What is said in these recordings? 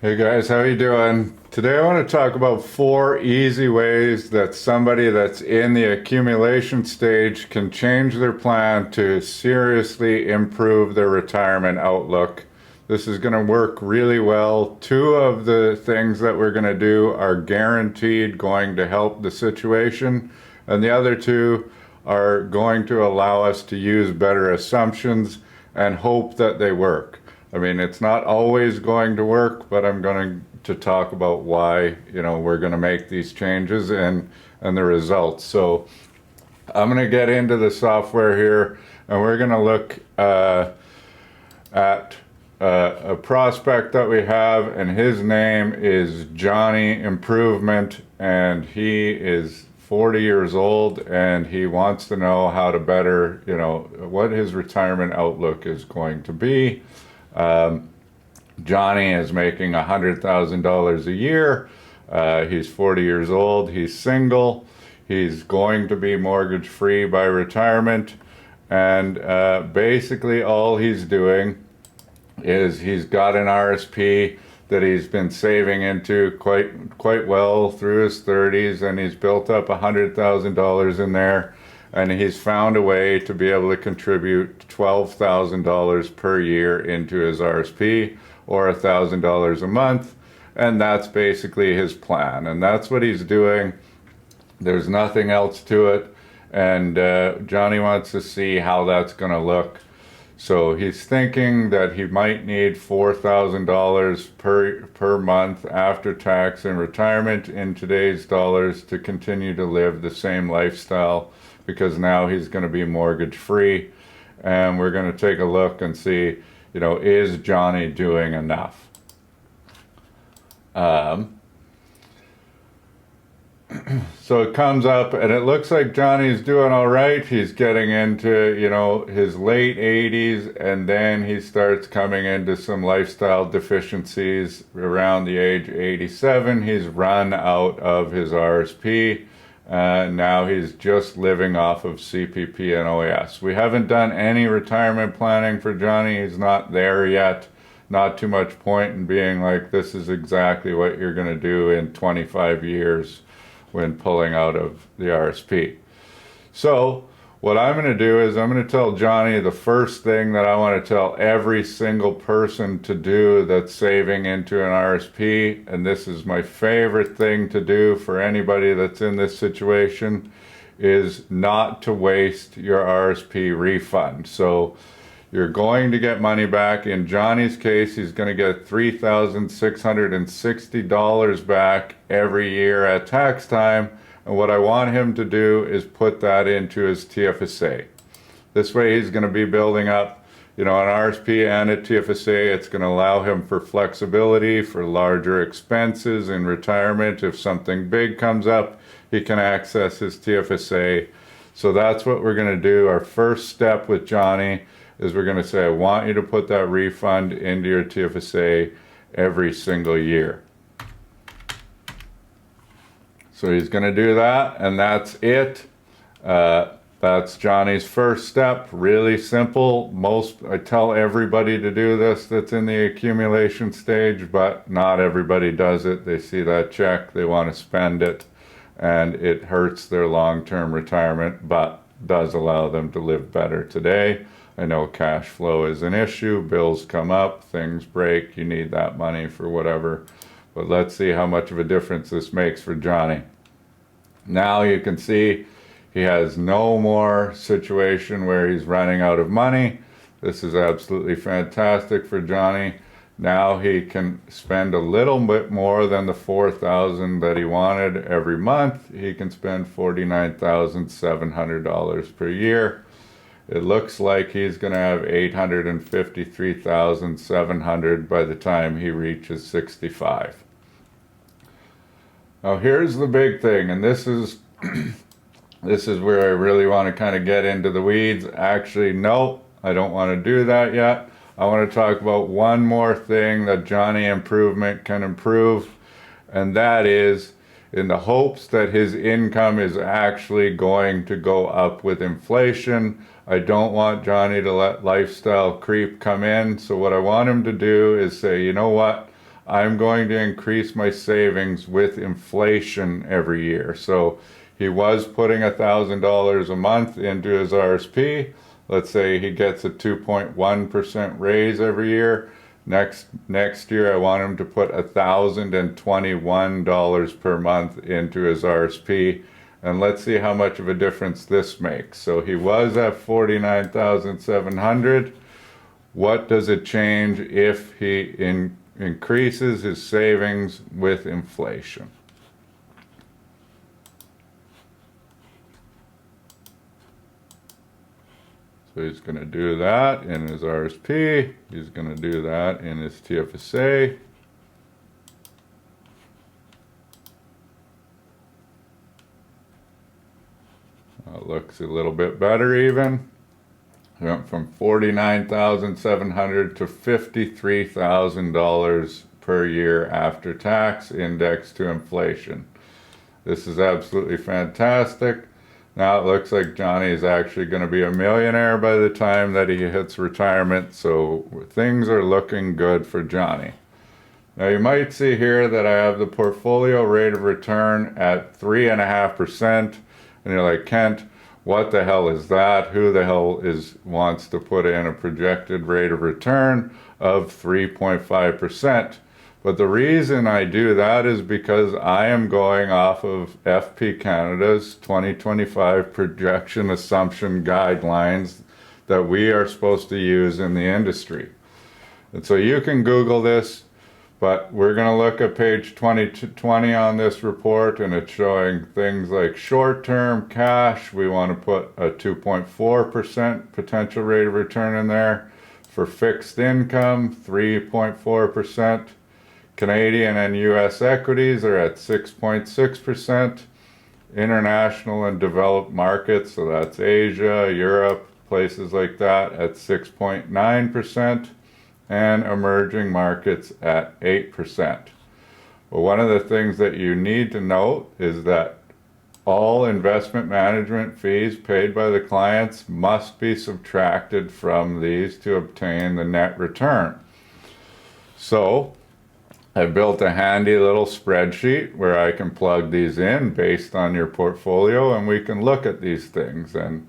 Hey guys, how you doing? Today I want to talk about 4 easy ways that somebody that's in the accumulation stage can change their plan to seriously improve their retirement outlook. This is going to work really well. Two of the things that we're going to do are guaranteed going to help the situation, and the other two are going to allow us to use better assumptions and hope that they work. I mean, it's not always going to work, but I'm going to talk about why, we're going to make these changes and the results. So I'm going to get into the software here, and we're going to look at a prospect that we have, and his name is Johnny Improvement, and he is 40 years old, and he wants to know how to better, what his retirement outlook is going to be. Johnny is making $100,000 a year. He's 40 years old. He's single. He's going to be mortgage free by retirement. And basically all he's doing is he's got an RSP that he's been saving into quite well through his 30s, and he's built up $100,000 in there. And he's found a way to be able to contribute $12,000 per year into his RSP, or $1,000 a month. And that's basically his plan. And that's what he's doing. There's nothing else to it. And Johnny wants to see how that's going to look. So he's thinking that he might need $4,000 per month after tax and retirement in today's dollars to continue to live the same lifestyle, because now he's going to be mortgage free. And we're going to take a look and see, is Johnny doing enough? So it comes up and it looks like Johnny's doing all right. He's getting into, his late 80s, and then he starts coming into some lifestyle deficiencies around the age 87. He's run out of his RSP. Now he's just living off of CPP and OAS. We haven't done any retirement planning for Johnny. He's not there yet. Not too much point in being like, this is exactly what you're going to do in 25 years when pulling out of the RSP. So what I'm going to do is I'm going to tell Johnny the first thing that I want to tell every single person to do that's saving into an RSP, and this is my favorite thing to do for anybody that's in this situation, is not to waste your RSP refund. So you're going to get money back. In Johnny's case, he's going to get $3,660 back every year at tax time. And what I want him to do is put that into his TFSA. This way he's going to be building up, an RSP and a TFSA. It's going to allow him for flexibility, for larger expenses in retirement. If something big comes up, he can access his TFSA. So that's what we're going to do. Our first step with Johnny is we're going to say, I want you to put that refund into your TFSA every single year. So he's going to do that, and that's it. That's Johnny's first step. Really simple. I tell everybody to do this that's in the accumulation stage, but not everybody does it. They see that check, they want to spend it, and it hurts their long-term retirement, but does allow them to live better today. I know cash flow is an issue. Bills come up, things break, you need that money for whatever. But let's see how much of a difference this makes for Johnny. Now you can see he has no more situation where he's running out of money. This is absolutely fantastic for Johnny. Now he can spend a little bit more than the $4,000 that he wanted every month. He can spend $49,700 per year. It looks like he's going to have $853,700 by the time he reaches 65. Now here's the big thing, and this is this is where I really want to kind of get into the weeds. Actually, no, I don't want to do that yet. I want to talk about one more thing that Johnny Improvement can improve, and that is in the hopes that his income is actually going to go up with inflation. I don't want Johnny to let lifestyle creep come in. So what I want him to do is say, you know what? I'm going to increase my savings with inflation every year. So he was putting $1,000 a month into his RSP. Let's say he gets a 2.1% raise every year. Next year, I want him to put $1,021 per month into his RSP. And let's see how much of a difference this makes. So he was at 49,700. What does it change if he increases his savings with inflation? So he's going to do that in his RSP. He's going to do that in his TFSA. Looks a little bit better even. Went from 49,700 to $53,000 per year after tax, indexed to inflation. This is absolutely fantastic. Now it looks like Johnny is actually going to be a millionaire by the time that he hits retirement, so things are looking good for Johnny. Now you might see here that I have the portfolio rate of return at 3.5%, and you're like, Kent, what the hell is that? Who the hell wants to put in a projected rate of return of 3.5%? But the reason I do that is because I am going off of FP Canada's 2025 projection assumption guidelines that we are supposed to use in the industry. And so you can Google this, but we're going to look at page 20 on this report, and it's showing things like short-term cash. We want to put a 2.4% potential rate of return in there. For fixed income, 3.4%. Canadian and US equities are at 6.6%. International and developed markets, so that's Asia, Europe, places like that, at 6.9%. And emerging markets at 8%. Well, one of the things that you need to note is that all investment management fees paid by the clients must be subtracted from these to obtain the net return. So I built a handy little spreadsheet where I can plug these in based on your portfolio, and we can look at these things. And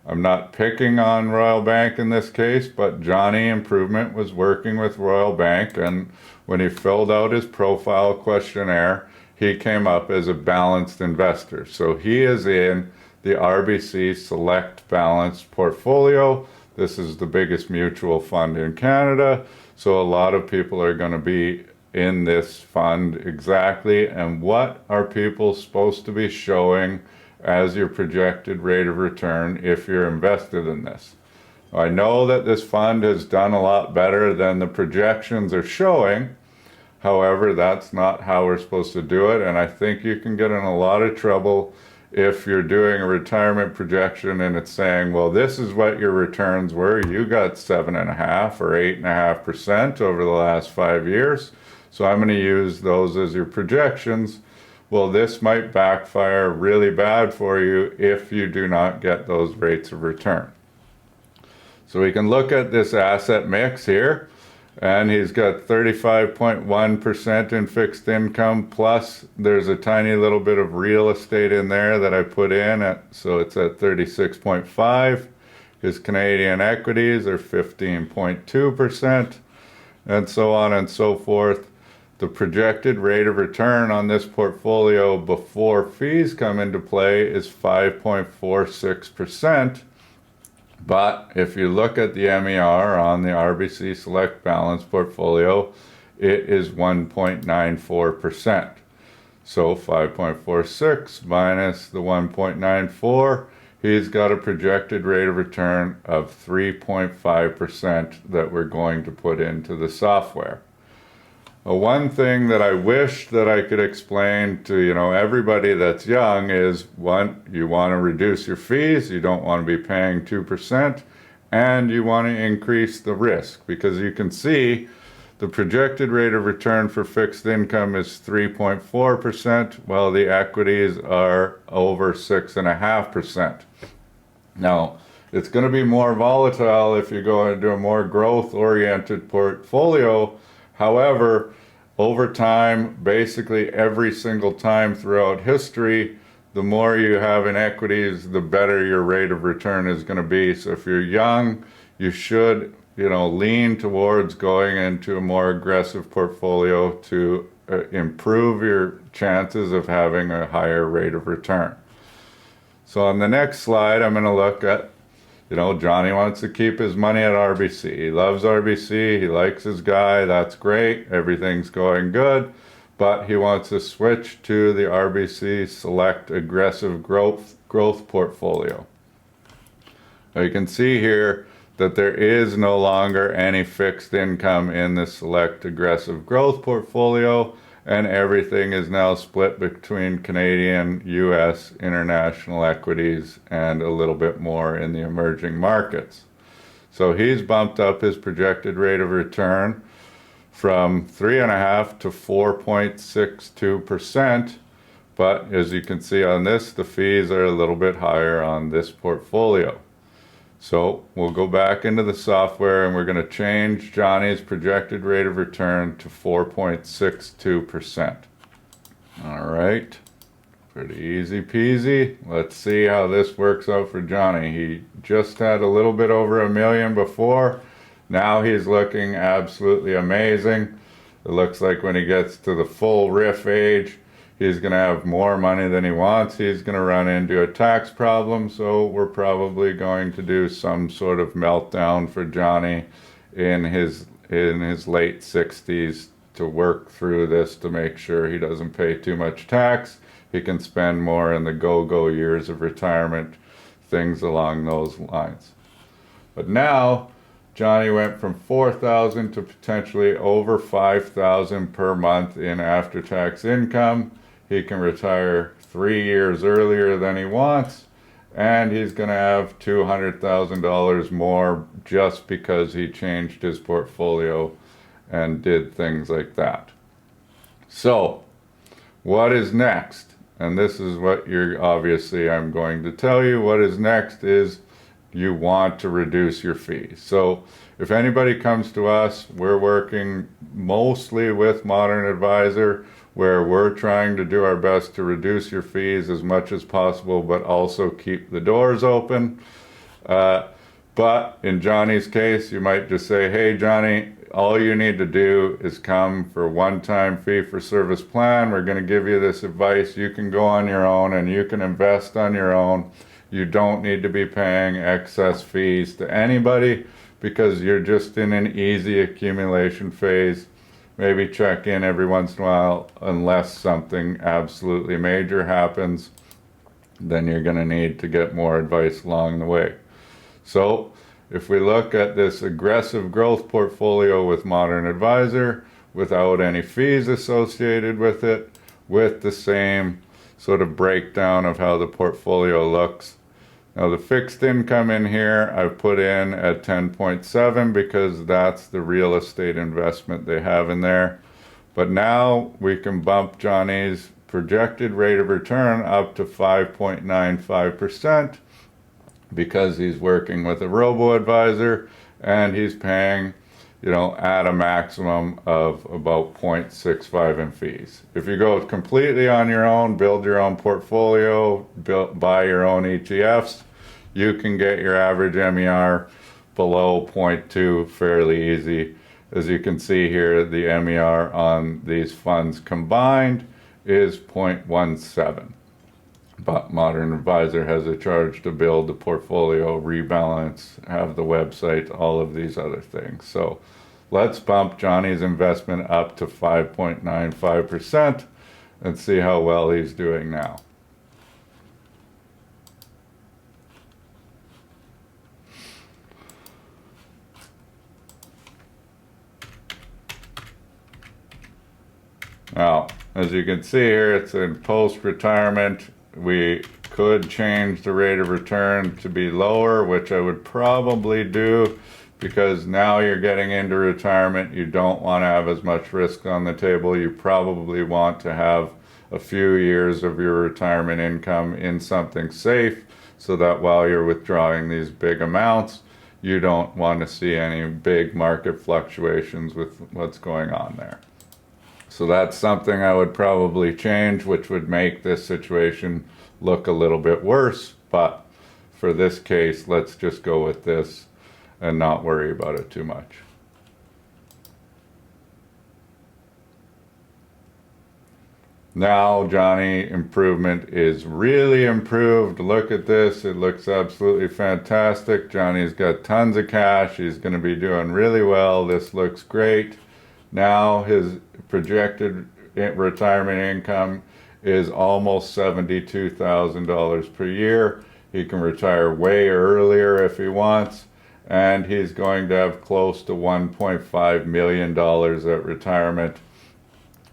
I'm not picking on Royal Bank in this case, but Johnny Improvement was working with Royal Bank, and when he filled out his profile questionnaire, he came up as a balanced investor. So he is in the RBC Select Balanced Portfolio. This is the biggest mutual fund in Canada, so a lot of people are going to be in this fund exactly. And what are people supposed to be showing as your projected rate of return if you're invested in this? I know that this fund has done a lot better than the projections are showing. However, that's not how we're supposed to do it, and I think you can get in a lot of trouble if you're doing a retirement projection and it's saying, well, this is what your returns were. You got 7.5 or 8.5% over the last 5 years, so I'm going to use those as your projections. Well, this might backfire really bad for you if you do not get those rates of return. So we can look at this asset mix here, and he's got 35.1% in fixed income, plus there's a tiny little bit of real estate in there that I put in, so it's at 36.5. His Canadian equities are 15.2%, and so on and so forth. The projected rate of return on this portfolio before fees come into play is 5.46%. But if you look at the MER on the RBC Select Balance portfolio, it is 1.94%. So 5.46 minus the 1.94, he's got a projected rate of return of 3.5% that we're going to put into the software. One thing that I wish that I could explain to everybody that's young is, one, you want to reduce your fees, you don't want to be paying 2%, and you want to increase the risk, because you can see the projected rate of return for fixed income is 3.4%, while the equities are over 6.5%. Now, it's going to be more volatile if you go into a more growth-oriented portfolio. However, over time, basically every single time throughout history, the more you have in equities, the better your rate of return is going to be. So if you're young, you should, lean towards going into a more aggressive portfolio to improve your chances of having a higher rate of return. So on the next slide, I'm going to look at, Johnny wants to keep his money at RBC. He loves RBC. He likes his guy. That's great. Everything's going good. But he wants to switch to the RBC Select Aggressive Growth portfolio. Now you can see here that there is no longer any fixed income in the Select Aggressive Growth portfolio, and everything is now split between Canadian, US, international equities, and a little bit more in the emerging markets. So he's bumped up his projected rate of return from 3.5% to 4.62%. But as you can see on this, the fees are a little bit higher on this portfolio. So we'll go back into the software and we're going to change Johnny's projected rate of return to 4.62%. All right, pretty easy peasy. Let's see how this works out for Johnny. He just had a little bit over $1 million before. Now he's looking absolutely amazing. It looks like when he gets to the full RIF age, he's going to have more money than he wants. He's going to run into a tax problem, so we're probably going to do some sort of meltdown for Johnny in his late 60s to work through this to make sure he doesn't pay too much tax. He can spend more in the go-go years of retirement, things along those lines. But now, Johnny went from $4,000 to potentially over $5,000 per month in after-tax income. He can retire 3 years earlier than he wants, and he's going to have $200,000 more just because he changed his portfolio and did things like that. So, what is next? And this is what I'm going to tell you. What is next is you want to reduce your fees. So if anybody comes to us, we're working mostly with Modern Advisor, where we're trying to do our best to reduce your fees as much as possible, but also keep the doors open. But in Johnny's case, you might just say, hey, Johnny, all you need to do is come for a one-time fee-for-service plan. We're going to give you this advice. You can go on your own and you can invest on your own. You don't need to be paying excess fees to anybody because you're just in an easy accumulation phase. Maybe check in every once in a while unless something absolutely major happens. Then you're going to need to get more advice along the way. So if we look at this aggressive growth portfolio with Modern Advisor, without any fees associated with it, with the same sort of breakdown of how the portfolio looks. Now the fixed income in here I've put in at 10.7 because that's the real estate investment they have in there. But now we can bump Johnny's projected rate of return up to 5.95% because he's working with a robo-advisor and he's paying, at a maximum of about 0.65 in fees. If you go completely on your own, build your own portfolio, buy your own ETFs, you can get your average MER below 0.2 fairly easy. As you can see here, the MER on these funds combined is 0.17. But Modern Advisor has a charge to build the portfolio, rebalance, have the website, all of these other things. So let's bump Johnny's investment up to 5.95% and see how well he's doing now. Now, as you can see here, it's in post-retirement. We could change the rate of return to be lower, which I would probably do because now you're getting into retirement. You don't want to have as much risk on the table. You probably want to have a few years of your retirement income in something safe so that while you're withdrawing these big amounts, you don't want to see any big market fluctuations with what's going on there. So that's something I would probably change, which would make this situation look a little bit worse. But for this case, let's just go with this and not worry about it too much. Now Johnny improvement is really improved. Look at this. It looks absolutely fantastic. Johnny's got tons of cash. He's going to be doing really well. This looks great. Now his projected retirement income is almost $72,000 per year. He can retire way earlier if he wants, and he's going to have close to $1.5 million at retirement.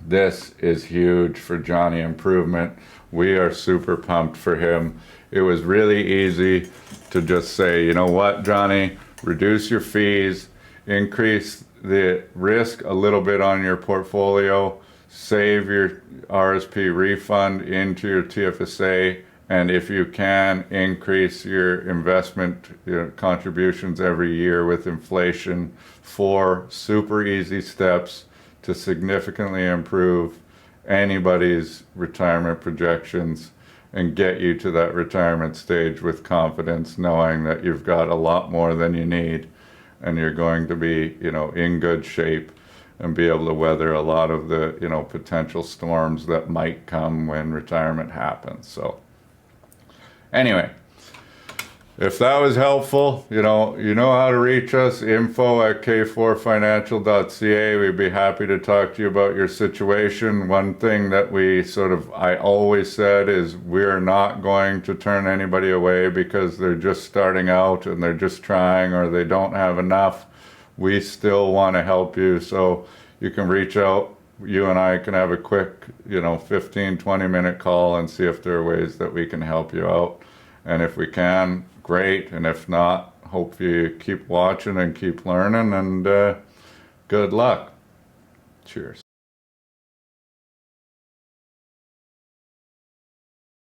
This is huge for Johnny improvement. We are super pumped for him. It was really easy to just say, you know what, Johnny, reduce your fees, increase the risk a little bit on your portfolio, save your RSP refund into your TFSA, and if you can, increase your investment contributions every year with inflation. 4 super easy steps to significantly improve anybody's retirement projections and get you to that retirement stage with confidence, knowing that you've got a lot more than you need and you're going to be, in good shape and be able to weather a lot of the, potential storms that might come when retirement happens. So anyway, if that was helpful, you know how to reach us, info@k4financial.ca. We'd be happy to talk to you about your situation. One thing that I always said is we're not going to turn anybody away because they're just starting out and they're just trying or they don't have enough. We still want to help you, so you can reach out. You and I can have a quick, 15, 20-minute call and see if there are ways that we can help you out. And if we can, great. And if not, hope you keep watching and keep learning, and good luck. Cheers.